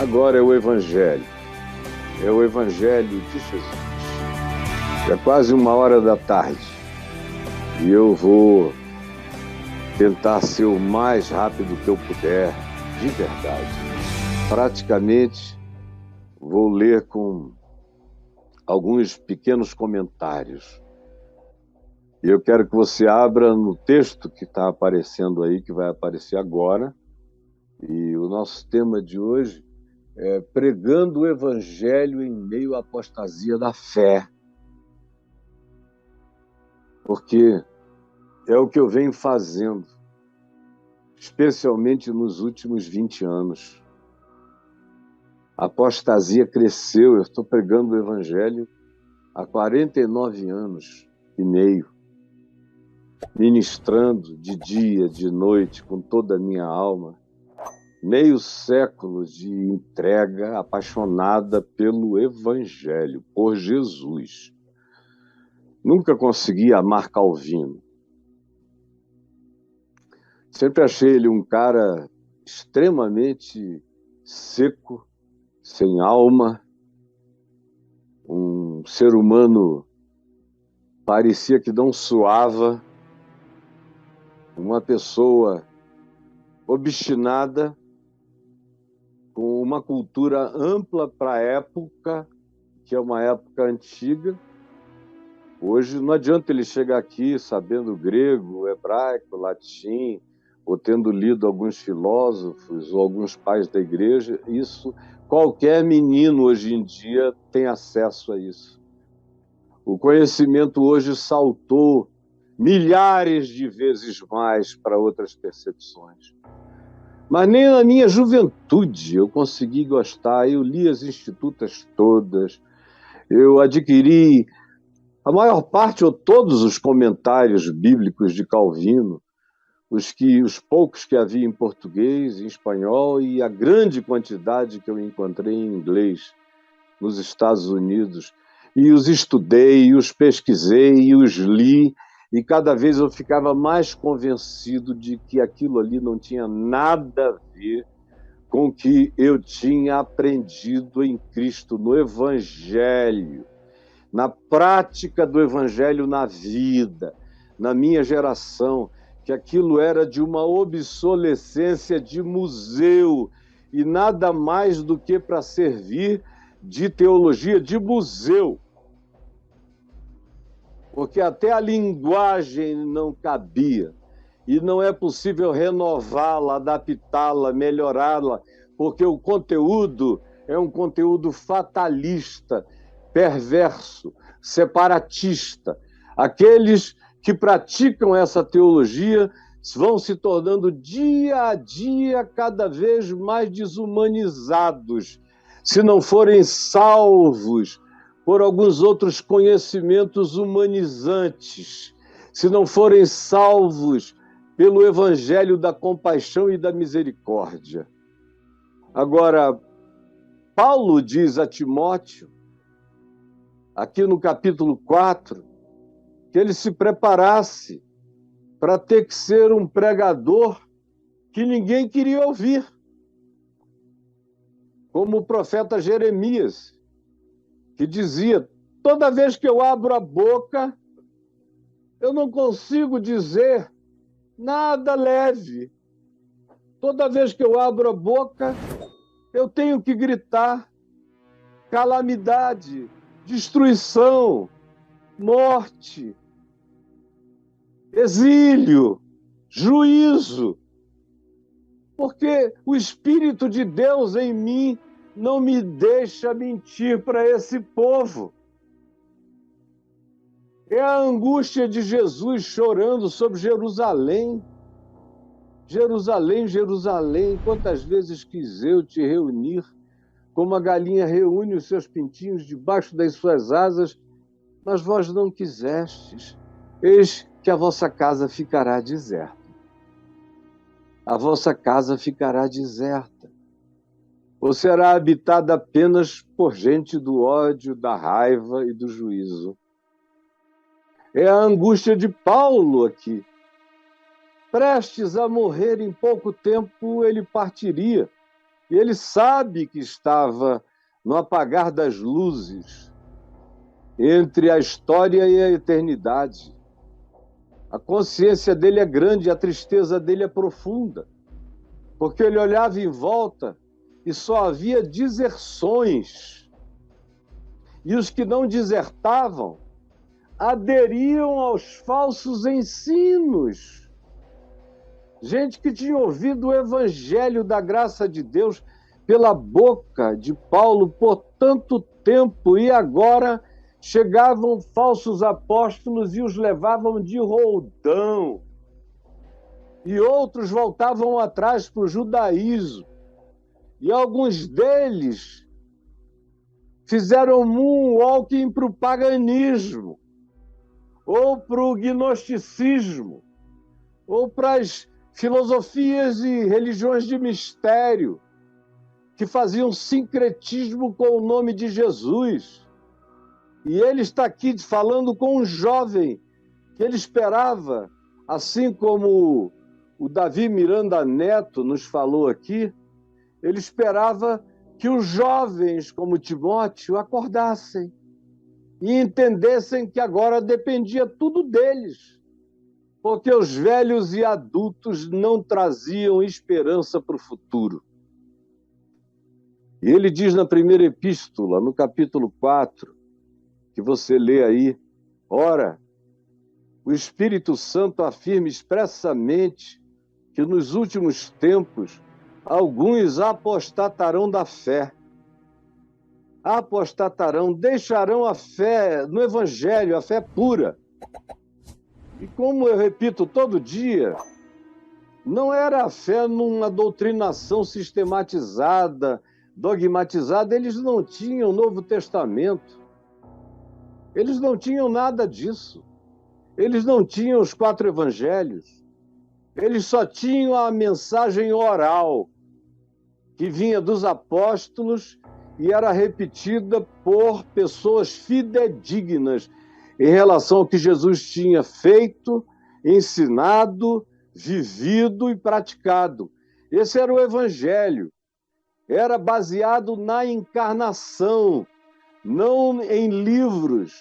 Agora é o Evangelho de Jesus. É quase 1h da tarde e eu vou tentar ser o mais rápido que eu puder, de verdade. Praticamente vou ler com alguns pequenos comentários. E eu quero que você abra no texto que está aparecendo aí, que vai aparecer agora. E o nosso tema de hoje é pregando o Evangelho em meio à apostasia da fé. Porque é o que eu venho fazendo, especialmente nos últimos 20 anos. A apostasia cresceu, eu estou pregando o Evangelho há 49 anos e meio, ministrando de dia, de noite, com toda a minha alma. Meio século de entrega apaixonada pelo Evangelho, por Jesus. Nunca consegui amar Calvino. Sempre achei ele um cara extremamente seco, sem alma, um ser humano parecia que não suava, uma pessoa obstinada, com uma cultura ampla para a época, que é uma época antiga. Hoje não adianta ele chegar aqui sabendo grego, hebraico, latim, ou tendo lido alguns filósofos ou alguns pais da igreja. Isso, qualquer menino hoje em dia tem acesso a isso. O conhecimento hoje saltou milhares de vezes mais para outras percepções. Mas nem na minha juventude eu consegui gostar. Eu li as institutas todas, eu adquiri a maior parte ou todos os comentários bíblicos de Calvino, os poucos que havia em português, em espanhol, e a grande quantidade que eu encontrei em inglês nos Estados Unidos. E os estudei, os pesquisei, os li, e cada vez eu ficava mais convencido de que aquilo ali não tinha nada a ver com o que eu tinha aprendido em Cristo, no Evangelho, na prática do Evangelho na vida, na minha geração, que aquilo era de uma obsolescência de museu e nada mais do que para servir de teologia de museu. Porque até a linguagem não cabia e não é possível renová-la, adaptá-la, melhorá-la, porque o conteúdo é um conteúdo fatalista, perverso, separatista. Aqueles que praticam essa teologia vão se tornando dia a dia cada vez mais desumanizados, se não forem salvos por alguns outros conhecimentos humanizantes, se não forem salvos pelo Evangelho da compaixão e da misericórdia. Agora, Paulo diz a Timóteo, aqui no capítulo 4, que ele se preparasse para ter que ser um pregador que ninguém queria ouvir, como o profeta Jeremias, que dizia: toda vez que eu abro a boca, eu não consigo dizer nada leve. Toda vez que eu abro a boca, eu tenho que gritar calamidade, destruição, morte, exílio, juízo. Porque o Espírito de Deus em mim não me deixa mentir para esse povo. É a angústia de Jesus chorando sobre Jerusalém. Jerusalém, Jerusalém, quantas vezes quis eu te reunir, como a galinha reúne os seus pintinhos debaixo das suas asas, mas vós não quisestes. Eis que a vossa casa ficará deserta. A vossa casa ficará deserta. Ou será habitada apenas por gente do ódio, da raiva e do juízo. É a angústia de Paulo aqui. Prestes a morrer em pouco tempo, ele partiria. E ele sabe que estava no apagar das luzes entre a história e a eternidade. A consciência dele é grande, a tristeza dele é profunda, porque ele olhava em volta e só havia deserções. E os que não desertavam aderiam aos falsos ensinos. Gente que tinha ouvido o evangelho da graça de Deus pela boca de Paulo por tanto tempo e agora chegavam falsos apóstolos e os levavam de roldão. E outros voltavam atrás para o judaísmo. E alguns deles fizeram moonwalking para o paganismo, ou para o gnosticismo, ou para as filosofias e religiões de mistério, que faziam sincretismo com o nome de Jesus. E ele está aqui falando com um jovem que ele esperava, assim como o Davi Miranda Neto nos falou aqui, ele esperava que os jovens, como Timóteo, acordassem e entendessem que agora dependia tudo deles, porque os velhos e adultos não traziam esperança para o futuro. E ele diz na primeira epístola, no capítulo 4, que você lê aí, ora, o Espírito Santo afirma expressamente que nos últimos tempos alguns apostatarão da fé. Apostatarão, deixarão a fé no Evangelho, a fé pura. E como eu repito todo dia, não era a fé numa doutrinação sistematizada, dogmatizada, eles não tinham o Novo Testamento. Eles não tinham nada disso. Eles não tinham os 4 evangelhos. Eles só tinham a mensagem oral, que vinha dos apóstolos e era repetida por pessoas fidedignas em relação ao que Jesus tinha feito, ensinado, vivido e praticado. Esse era o evangelho. Era baseado na encarnação, não em livros,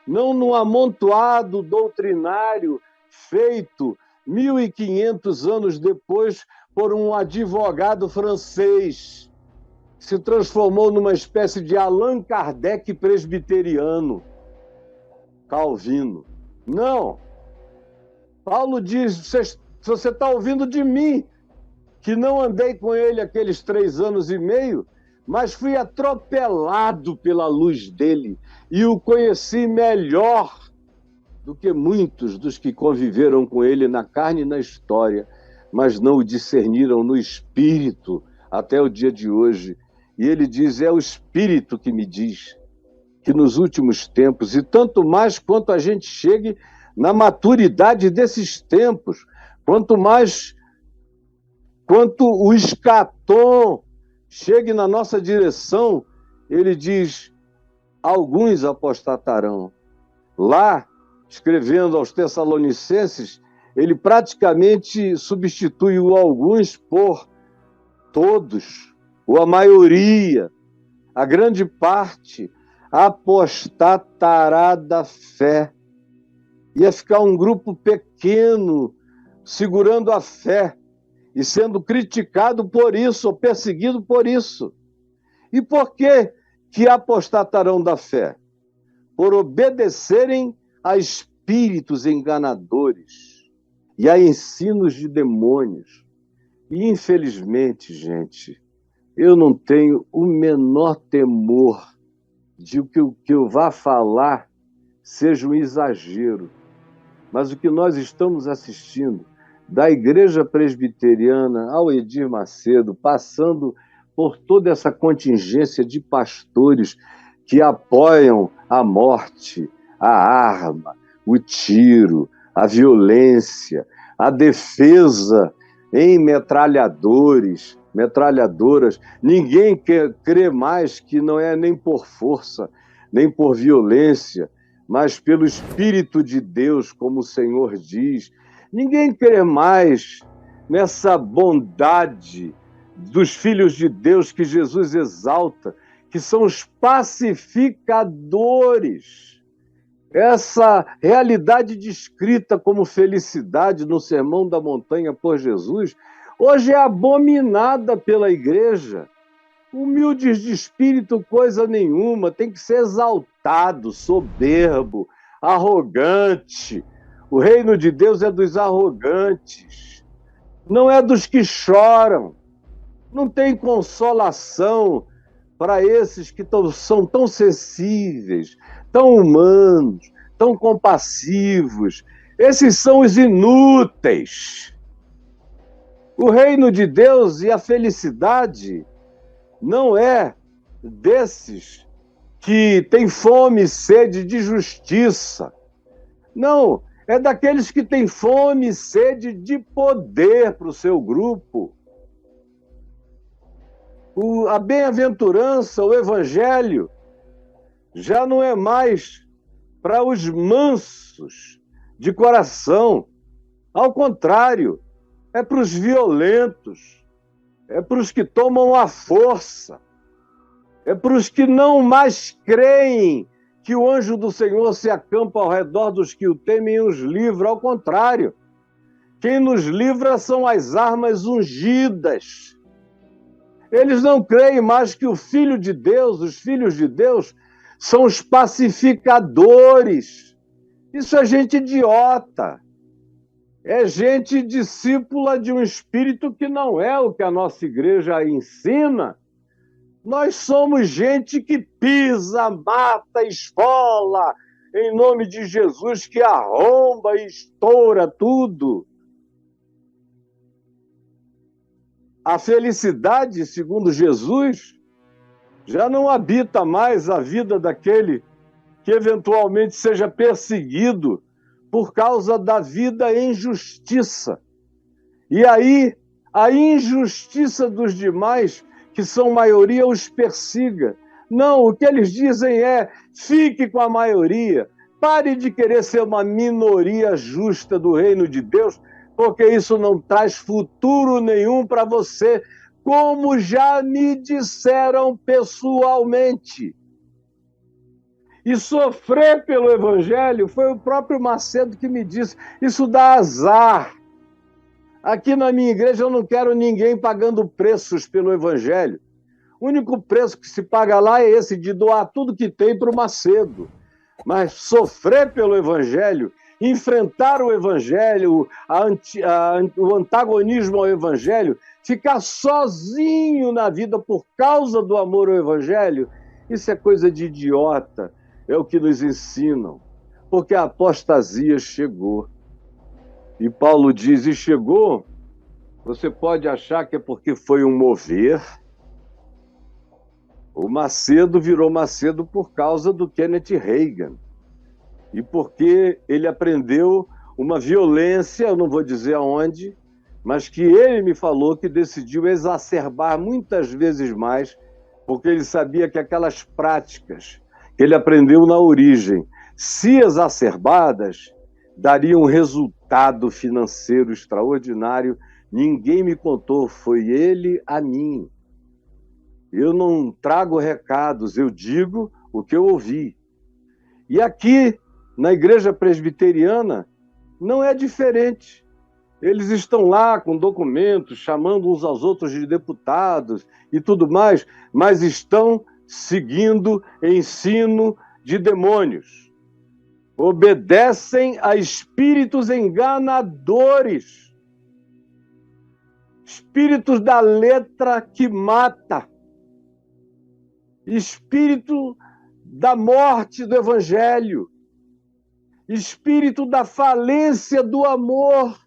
não num amontoado doutrinário feito 1.500 anos depois por um advogado francês. Se transformou numa espécie de Allan Kardec presbiteriano, Calvino. Não. Paulo diz, se você está ouvindo de mim, que não andei com ele aqueles 3 anos e meio, mas fui atropelado pela luz dele e o conheci melhor do que muitos dos que conviveram com ele na carne e na história, mas não o discerniram no espírito até o dia de hoje. E ele diz, é o espírito que me diz que nos últimos tempos, e tanto mais quanto a gente chegue na maturidade desses tempos, quanto o escatom chegue na nossa direção, ele diz, alguns apostatarão. Lá, escrevendo aos Tessalonicenses, ele praticamente substitui o alguns por todos, ou a maioria, a grande parte, apostatará da fé. Ia ficar um grupo pequeno, segurando a fé, e sendo criticado por isso, ou perseguido por isso. E por que apostatarão da fé? Por obedecerem a espíritos enganadores e a ensinos de demônios. E, infelizmente, gente, eu não tenho o menor temor de que o que eu vá falar seja um exagero. Mas o que nós estamos assistindo, da Igreja Presbiteriana ao Edir Macedo, passando por toda essa contingência de pastores que apoiam a morte, a arma, o tiro, a violência, a defesa em metralhadoras. Ninguém crê mais que não é nem por força, nem por violência, mas pelo Espírito de Deus, como o Senhor diz. Ninguém crê mais nessa bondade, dos filhos de Deus que Jesus exalta, que são os pacificadores. Essa realidade descrita como felicidade no Sermão da Montanha por Jesus, hoje é abominada pela igreja. Humildes de espírito, coisa nenhuma, tem que ser exaltado, soberbo, arrogante. O reino de Deus é dos arrogantes, não é dos que choram. Não tem consolação para esses que são tão sensíveis, tão humanos, tão compassivos. Esses são os inúteis. O reino de Deus e a felicidade não é desses que têm fome e sede de justiça. Não, é daqueles que têm fome e sede de poder para o seu grupo. A bem-aventurança, o evangelho, já não é mais para os mansos de coração. Ao contrário, é para os violentos, é para os que tomam a força, é para os que não mais creem que o anjo do Senhor se acampa ao redor dos que o temem e os livra. Ao contrário, quem nos livra são as armas ungidas. Eles não creem mais que o Filho de Deus, os filhos de Deus, são os pacificadores. Isso é gente idiota. É gente discípula de um espírito que não é o que a nossa igreja ensina. Nós somos gente que pisa, mata, esfola, em nome de Jesus, que arromba e estoura tudo. A felicidade, segundo Jesus, já não habita mais a vida daquele que eventualmente seja perseguido por causa da vida em justiça. E aí, a injustiça dos demais, que são maioria, os persiga. Não, o que eles dizem é: fique com a maioria, pare de querer ser uma minoria justa do reino de Deus, porque isso não traz futuro nenhum para você, como já me disseram pessoalmente. E sofrer pelo evangelho, foi o próprio Macedo que me disse, isso dá azar. Aqui na minha igreja eu não quero ninguém pagando preços pelo evangelho. O único preço que se paga lá é esse, de doar tudo que tem para o Macedo. Mas sofrer pelo evangelho, enfrentar o evangelho, o antagonismo ao evangelho, ficar sozinho na vida por causa do amor ao evangelho, isso é coisa de idiota, é o que nos ensinam, porque a apostasia chegou. E Paulo diz, e chegou, você pode achar que é porque foi um mover. O Macedo virou Macedo por causa do Kenneth Reagan. E porque ele aprendeu uma violência, eu não vou dizer aonde, mas que ele me falou que decidiu exacerbar muitas vezes mais, porque ele sabia que aquelas práticas que ele aprendeu na origem, se exacerbadas, dariam um resultado financeiro extraordinário. Ninguém me contou, foi ele a mim. Eu não trago recados, eu digo o que eu ouvi. E aqui, na igreja presbiteriana, não é diferente. Eles estão lá com documentos, chamando uns aos outros de deputados e tudo mais, mas estão seguindo ensino de demônios. Obedecem a espíritos enganadores. Espíritos da letra que mata. Espírito da morte do evangelho. Espírito da falência do amor.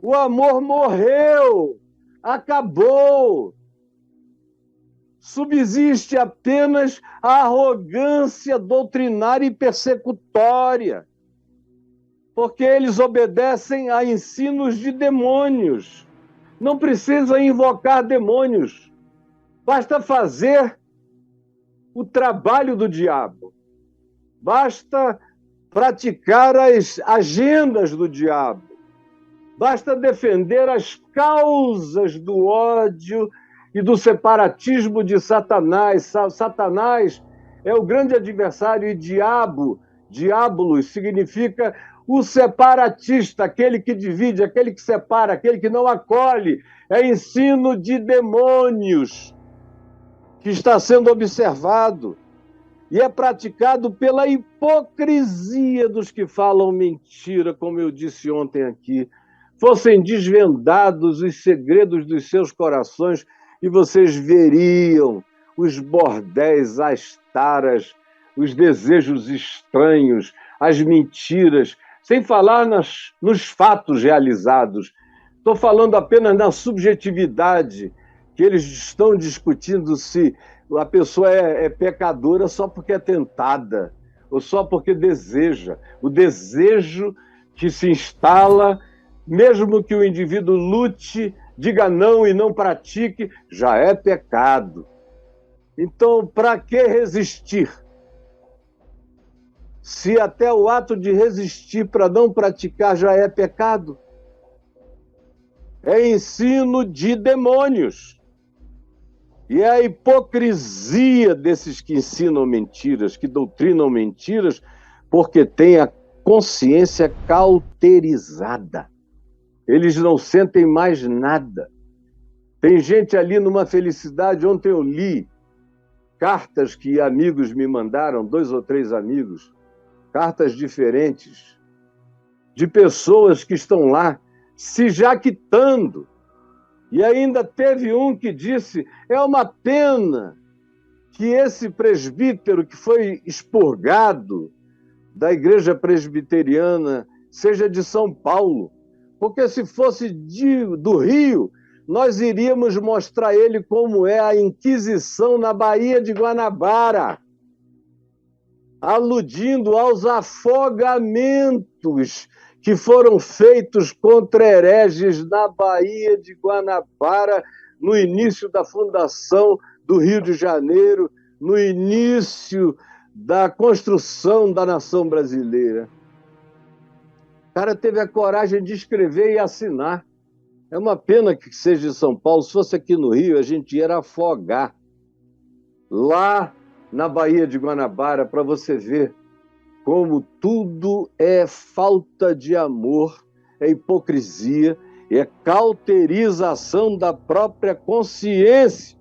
O amor morreu, acabou. Subsiste apenas a arrogância doutrinária e persecutória, porque eles obedecem a ensinos de demônios. Não precisa invocar demônios, basta fazer o trabalho do diabo, basta praticar as agendas do diabo. basta defender as causas do ódio e do separatismo de Satanás. Satanás é o grande adversário e diabolos significa o separatista, aquele que divide, aquele que separa, aquele que não acolhe. É ensino de demônios que está sendo observado e é praticado pela hipocrisia dos que falam mentira, como eu disse ontem aqui. Fossem desvendados os segredos dos seus corações e vocês veriam os bordéis, as taras, os desejos estranhos, as mentiras, sem falar nos fatos realizados. Estou falando apenas na subjetividade, que eles estão discutindo se a pessoa é pecadora só porque é tentada, ou só porque deseja. O desejo que se instala, mesmo que o indivíduo lute, diga não e não pratique, já é pecado. Então, para que resistir? Se até o ato de resistir para não praticar já é pecado. É ensino de demônios. E é a hipocrisia desses que ensinam mentiras, que doutrinam mentiras, porque têm a consciência cauterizada. Eles não sentem mais nada. Tem gente ali numa felicidade. Ontem eu li cartas que amigos me mandaram, 2 ou 3 amigos, cartas diferentes, de pessoas que estão lá se jaquitando. E ainda teve um que disse: é uma pena que esse presbítero que foi expurgado da igreja presbiteriana seja de São Paulo, porque se fosse do Rio, nós iríamos mostrar ele como é a Inquisição na Baía de Guanabara, aludindo aos afogamentos que foram feitos contra hereges na Baía de Guanabara no início da fundação do Rio de Janeiro, no início da construção da nação brasileira. O cara teve a coragem de escrever e assinar. É uma pena que seja de São Paulo. Se fosse aqui no Rio, a gente ia afogar lá na Baía de Guanabara, para você ver como tudo é falta de amor, é hipocrisia, é cauterização da própria consciência.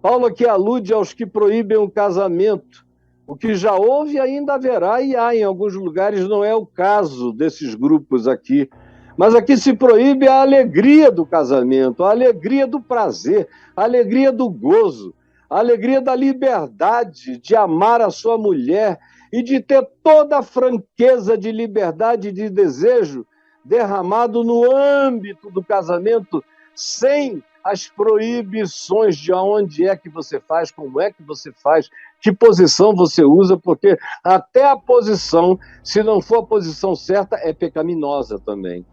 Paulo aqui alude aos que proíbem o casamento. O que já houve e ainda haverá, e há em alguns lugares, não é o caso desses grupos aqui. Mas aqui se proíbe a alegria do casamento, a alegria do prazer, a alegria do gozo, a alegria da liberdade de amar a sua mulher e de ter toda a franqueza de liberdade e de desejo derramado no âmbito do casamento, sem as proibições de onde é que você faz, como é que você faz, que posição você usa, porque até a posição, se não for a posição certa, é pecaminosa também.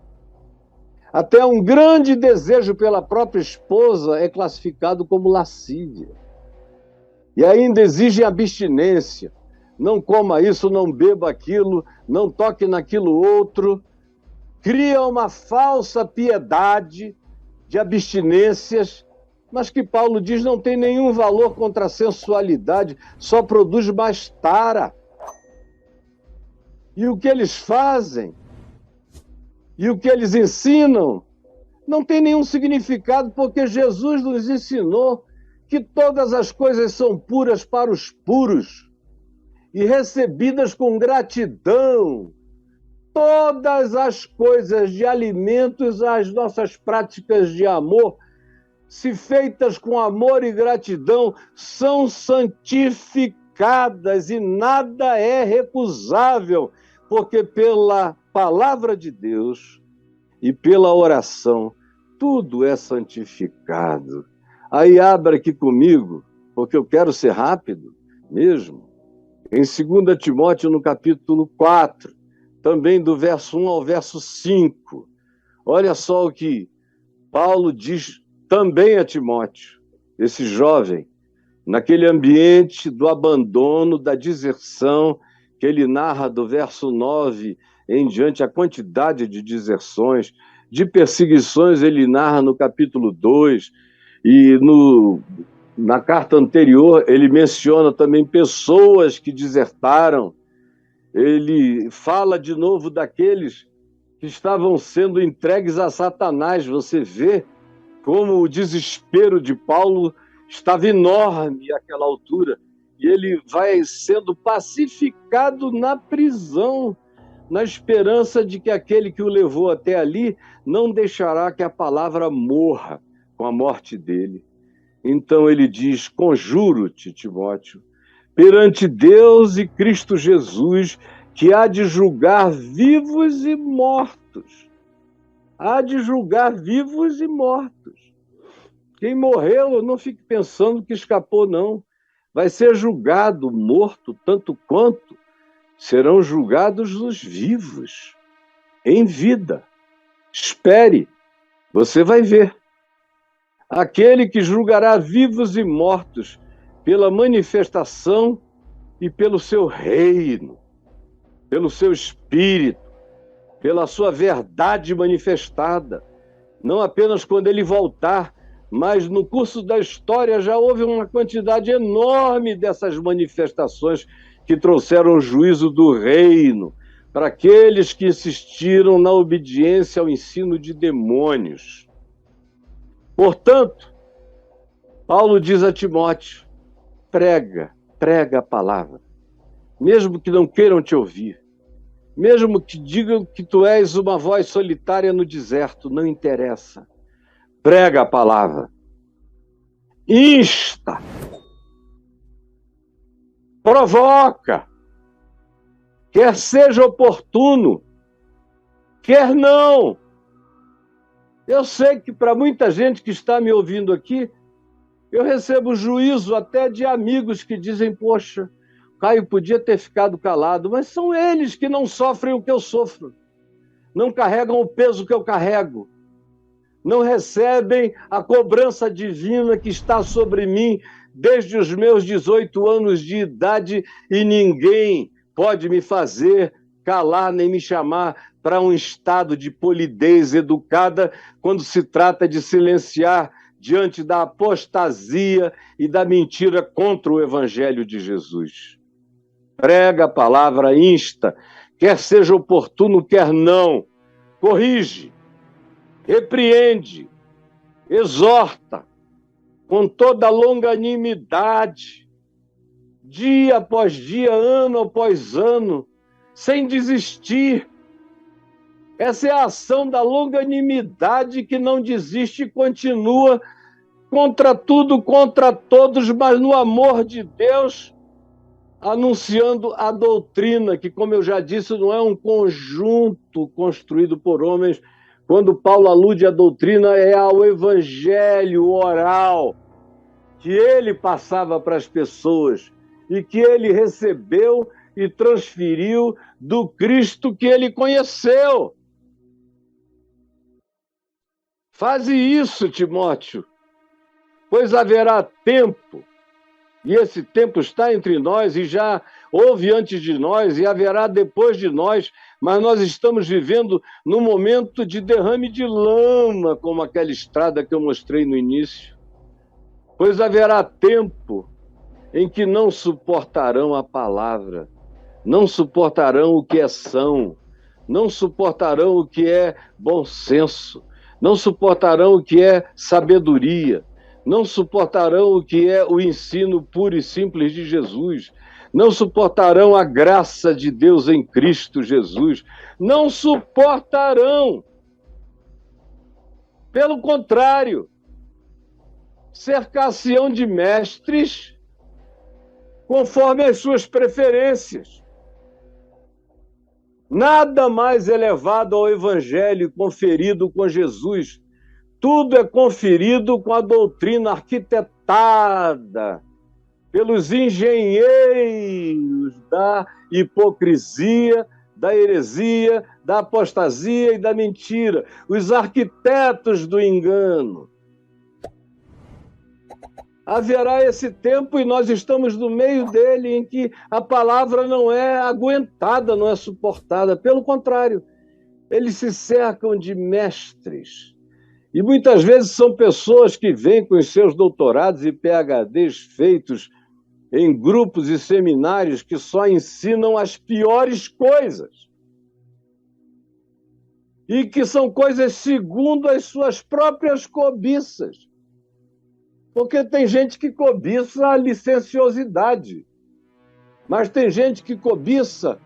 Até um grande desejo pela própria esposa é classificado como lascívia. E ainda exigem abstinência. Não coma isso, não beba aquilo, não toque naquilo outro. Cria uma falsa piedade de abstinências, mas que Paulo diz não tem nenhum valor contra a sensualidade, só produz mais tara. E o que eles fazem, e o que eles ensinam, não tem nenhum significado, porque Jesus nos ensinou que todas as coisas são puras para os puros e recebidas com gratidão. Todas as coisas de alimentos, as nossas práticas de amor, se feitas com amor e gratidão, são santificadas e nada é recusável, porque pela palavra de Deus e pela oração, tudo é santificado. Aí abra aqui comigo, porque eu quero ser rápido mesmo, em 2 Timóteo, no capítulo 4, também do verso 1 ao verso 5. Olha só o que Paulo diz também a Timóteo, esse jovem, naquele ambiente do abandono, da deserção, que ele narra do verso 9 em diante, a quantidade de deserções, de perseguições ele narra no capítulo 2, e na carta anterior ele menciona também pessoas que desertaram. Ele fala de novo daqueles que estavam sendo entregues a Satanás. Você vê como o desespero de Paulo estava enorme àquela altura. E ele vai sendo pacificado na prisão, na esperança de que aquele que o levou até ali não deixará que a palavra morra com a morte dele. Então ele diz: conjuro-te, Timóteo, perante Deus e Cristo Jesus, que há de julgar vivos e mortos. Há de julgar vivos e mortos. Quem morreu, não fique pensando que escapou, não. Vai ser julgado, morto, tanto quanto serão julgados os vivos, em vida. Espere, você vai ver. Aquele que julgará vivos e mortos pela manifestação e pelo seu reino, pelo seu espírito, pela sua verdade manifestada. Não apenas quando ele voltar, mas no curso da história já houve uma quantidade enorme dessas manifestações que trouxeram o juízo do reino para aqueles que insistiram na obediência ao ensino de demônios. Portanto, Paulo diz a Timóteo: prega a palavra, mesmo que não queiram te ouvir, mesmo que digam que tu és uma voz solitária no deserto, não interessa. Prega a palavra, insta, provoca, quer seja oportuno, quer não. Eu sei que para muita gente que está me ouvindo aqui, eu recebo juízo até de amigos que dizem: poxa, Caio podia ter ficado calado, mas são eles que não sofrem o que eu sofro, não carregam o peso que eu carrego, não recebem a cobrança divina que está sobre mim desde os meus 18 anos de idade, e ninguém pode me fazer calar nem me chamar para um estado de polidez educada quando se trata de silenciar diante da apostasia e da mentira contra o Evangelho de Jesus. Prega a palavra, insta, quer seja oportuno, quer não, corrige, repreende, exorta, com toda a longanimidade, dia após dia, ano após ano, sem desistir. Essa é a ação da longanimidade que não desiste e continua contra tudo, contra todos, mas no amor de Deus, anunciando a doutrina, que, como eu já disse, não é um conjunto construído por homens. Quando Paulo alude à doutrina, é ao evangelho oral que ele passava para as pessoas e que ele recebeu e transferiu do Cristo que ele conheceu. Faze isso, Timóteo, pois haverá tempo, e esse tempo está entre nós, e já houve antes de nós, e haverá depois de nós, mas nós estamos vivendo num momento de derrame de lama, como aquela estrada que eu mostrei no início. Pois haverá tempo em que não suportarão a palavra, não suportarão o que é são, não suportarão o que é bom senso, não suportarão o que é sabedoria, não suportarão o que é o ensino puro e simples de Jesus, não suportarão a graça de Deus em Cristo Jesus, não suportarão. Pelo contrário, cercar-se-ão de mestres conforme as suas preferências. Nada mais elevado ao Evangelho conferido com Jesus. Tudo é conferido com a doutrina arquitetada pelos engenheiros da hipocrisia, da heresia, da apostasia e da mentira, os arquitetos do engano. Haverá esse tempo, e nós estamos no meio dele, em que a palavra não é aguentada, não é suportada. Pelo contrário, Eles se cercam de mestres. E muitas vezes são pessoas que vêm com os seus doutorados e PhDs feitos em grupos e seminários que só ensinam as piores coisas. E que são coisas segundo as suas próprias cobiças. Porque tem gente que cobiça a licenciosidade, mas tem gente que cobiça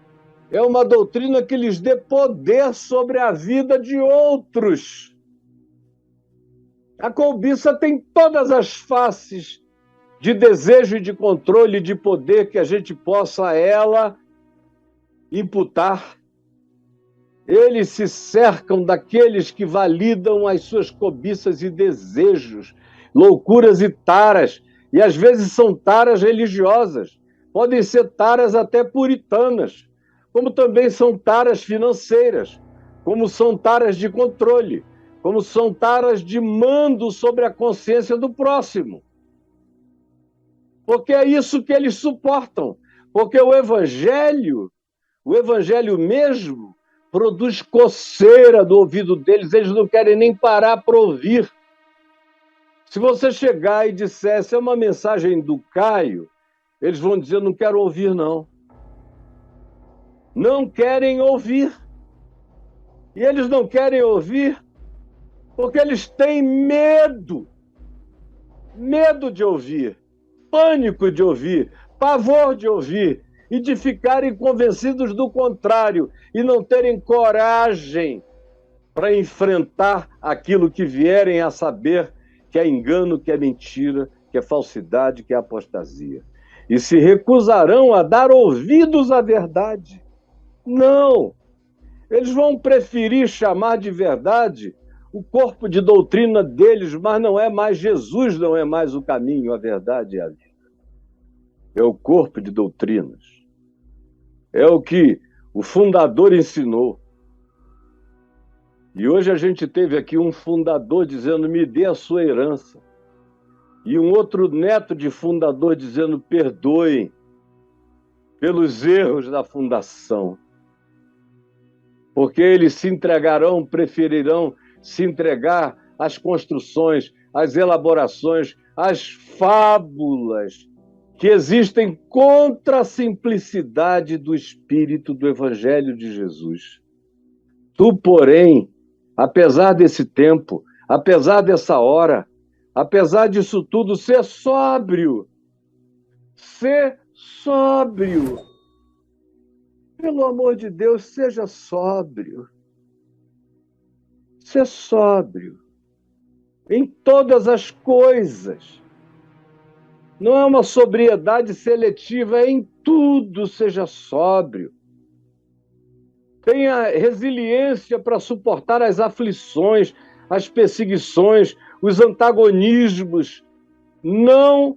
uma doutrina que lhes dê poder sobre a vida de outros. A cobiça tem todas as faces de desejo e de controle de poder que a gente possa a ela imputar. Eles se cercam daqueles que validam as suas cobiças e desejos, loucuras e taras, e às vezes são taras religiosas, podem ser taras até puritanas, como também são taras financeiras, como são taras de controle, como são taras de mando sobre a consciência do próximo. Porque é isso que eles suportam, porque o evangelho mesmo, produz coceira do ouvido deles, eles não querem nem parar para ouvir. Se você chegar e disser, essa é uma mensagem do Caio, eles vão dizer, não quero ouvir, não. Não querem ouvir. E eles não querem ouvir porque eles têm medo. Medo de ouvir, pânico de ouvir, pavor de ouvir, e de ficarem convencidos do contrário e não terem coragem para enfrentar aquilo que vierem a saber que é engano, que é mentira, que é falsidade, que é apostasia. E se recusarão a dar ouvidos à verdade. Não! Eles vão preferir chamar de verdade o corpo de doutrina deles, mas não é mais Jesus, não é mais o caminho, a verdade e a vida. É o corpo de doutrinas. É o que o fundador ensinou. E hoje a gente teve aqui um fundador dizendo, me dê a sua herança. E um outro neto de fundador dizendo, perdoem pelos erros da fundação. Porque eles se entregarão, preferirão se entregar às construções, às elaborações, às fábulas que existem contra a simplicidade do espírito do Evangelho de Jesus. Tu, porém, apesar desse tempo, apesar dessa hora, apesar disso tudo, ser sóbrio. Ser sóbrio. Pelo amor de Deus, seja sóbrio. Ser sóbrio. Em todas as coisas. Não é uma sobriedade seletiva, é em tudo seja sóbrio. Tenha resiliência para suportar as aflições, as perseguições, os antagonismos. Não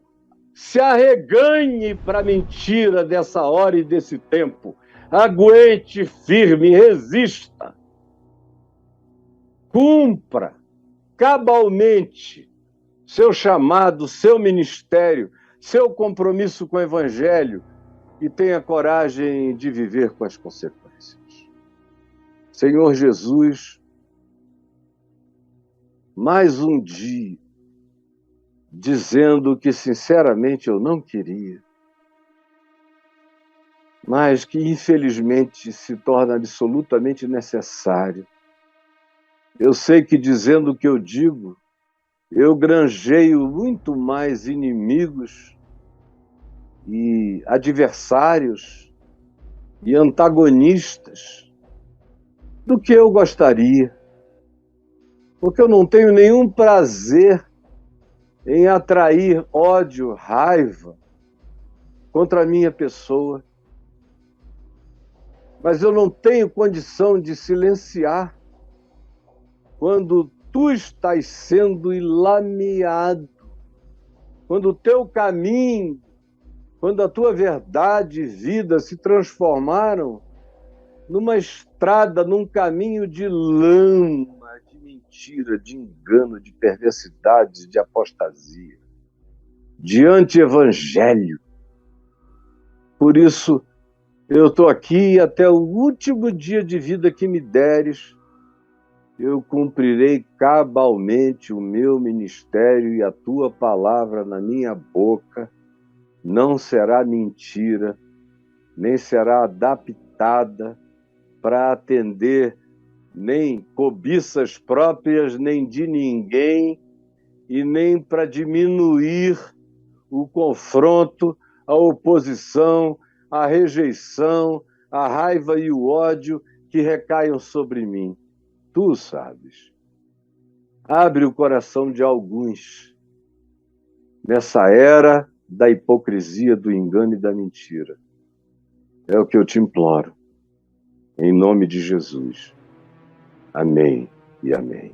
se arreganhe para a mentira dessa hora e desse tempo. Aguente firme, resista. Cumpra cabalmente seu chamado, seu ministério, seu compromisso com o Evangelho e tenha coragem de viver com as consequências. Senhor Jesus, mais um dia, dizendo que sinceramente eu não queria, mas que infelizmente se torna absolutamente necessário. Eu sei que dizendo o que eu digo, eu granjeio muito mais inimigos e adversários e antagonistas do que eu gostaria, porque eu não tenho nenhum prazer em atrair ódio, raiva contra a minha pessoa, mas eu não tenho condição de silenciar quando tu estás sendo ilameado, quando o teu caminho, quando a tua verdade e vida se transformaram numa estrada, num caminho de lama, de mentira, de engano, de perversidade, de apostasia, de anti-evangelho. Por isso, Eu estou aqui até o último dia de vida que me deres. Eu cumprirei cabalmente o meu ministério e a tua palavra na minha boca não será mentira, nem será adaptada para atender nem cobiças próprias, nem de ninguém, e nem para diminuir o confronto, a oposição, a rejeição, a raiva e o ódio que recaiam sobre mim. Tu sabes. Abre o coração de alguns nessa era da hipocrisia, do engano e da mentira. É o que eu te imploro. Em nome de Jesus. Amém e amém.